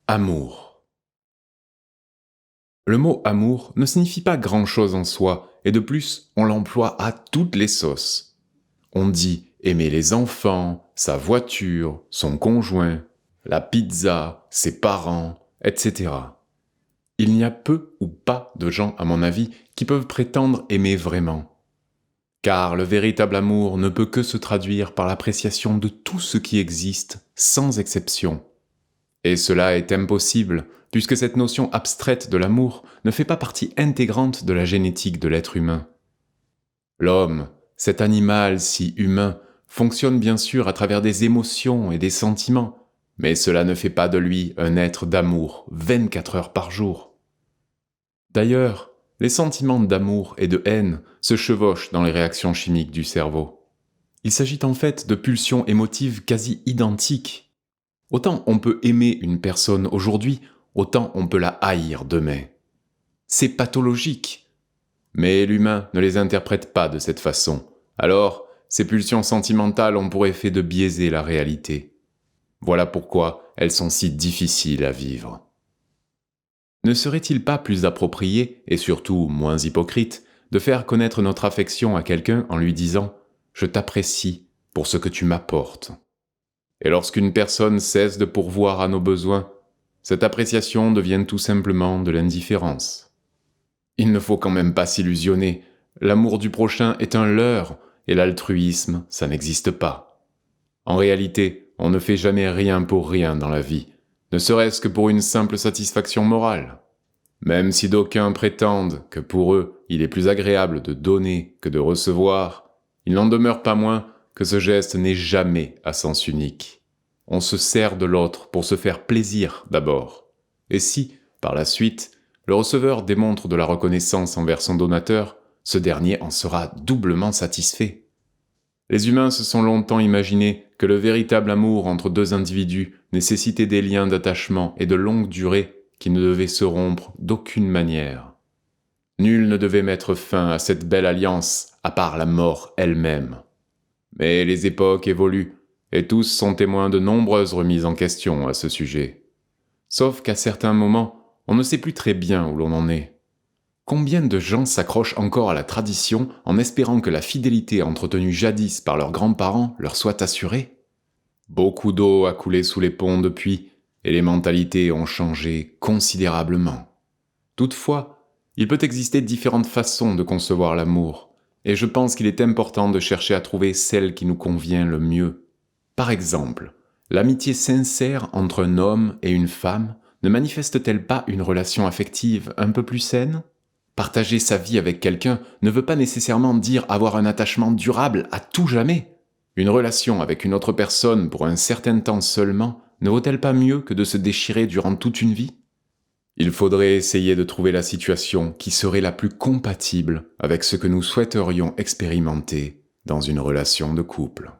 Amour. Le mot amour ne signifie pas grand-chose en soi, et de plus, on l'emploie à toutes les sauces. On dit aimer les enfants, sa voiture, son conjoint, la pizza, ses parents, etc. Il n'y a peu ou pas de gens, à mon avis, qui peuvent prétendre aimer vraiment. Car le véritable amour ne peut que se traduire par l'appréciation de tout ce qui existe, sans exception. Et cela est impossible, puisque cette notion abstraite de l'amour ne fait pas partie intégrante de la génétique de l'être humain. L'homme, cet animal si humain, fonctionne bien sûr à travers des émotions et des sentiments, mais cela ne fait pas de lui un être d'amour 24 heures par jour. D'ailleurs, les sentiments d'amour et de haine se chevauchent dans les réactions chimiques du cerveau. Il s'agit en fait de pulsions émotives quasi identiques. Autant on peut aimer une personne aujourd'hui, autant on peut la haïr demain. C'est pathologique. Mais l'humain ne les interprète pas de cette façon. Alors, ces pulsions sentimentales ont pour effet de biaiser la réalité. Voilà pourquoi elles sont si difficiles à vivre. Ne serait-il pas plus approprié, et surtout moins hypocrite, de faire connaître notre affection à quelqu'un en lui disant ⁇ Je t'apprécie pour ce que tu m'apportes ⁇ Et lorsqu'une personne cesse de pourvoir à nos besoins, cette appréciation devient tout simplement de l'indifférence. Il ne faut quand même pas s'illusionner, l'amour du prochain est un leurre, et l'altruisme, ça n'existe pas. En réalité, on ne fait jamais rien pour rien dans la vie, ne serait-ce que pour une simple satisfaction morale. Même si d'aucuns prétendent que pour eux, il est plus agréable de donner que de recevoir, il n'en demeure pas moins que ce geste n'est jamais à sens unique. On se sert de l'autre pour se faire plaisir d'abord. Et si, par la suite, le receveur démontre de la reconnaissance envers son donateur, ce dernier en sera doublement satisfait. Les humains se sont longtemps imaginé que le véritable amour entre deux individus nécessitait des liens d'attachement et de longue durée qui ne devaient se rompre d'aucune manière. Nul ne devait mettre fin à cette belle alliance à part la mort elle-même. Mais les époques évoluent, et tous sont témoins de nombreuses remises en question à ce sujet. Sauf qu'à certains moments, on ne sait plus très bien où l'on en est. Combien de gens s'accrochent encore à la tradition en espérant que la fidélité entretenue jadis par leurs grands-parents leur soit assurée ? Beaucoup d'eau a coulé sous les ponts depuis, et les mentalités ont changé considérablement. Toutefois, il peut exister différentes façons de concevoir l'amour, et je pense qu'il est important de chercher à trouver celle qui nous convient le mieux. Par exemple, l'amitié sincère entre un homme et une femme ne manifeste-t-elle pas une relation affective un peu plus saine ? Partager sa vie avec quelqu'un ne veut pas nécessairement dire avoir un attachement durable à tout jamais. Une relation avec une autre personne pour un certain temps seulement ne vaut-elle pas mieux que de se déchirer durant toute une vie ? Il faudrait essayer de trouver la situation qui serait la plus compatible avec ce que nous souhaiterions expérimenter dans une relation de couple.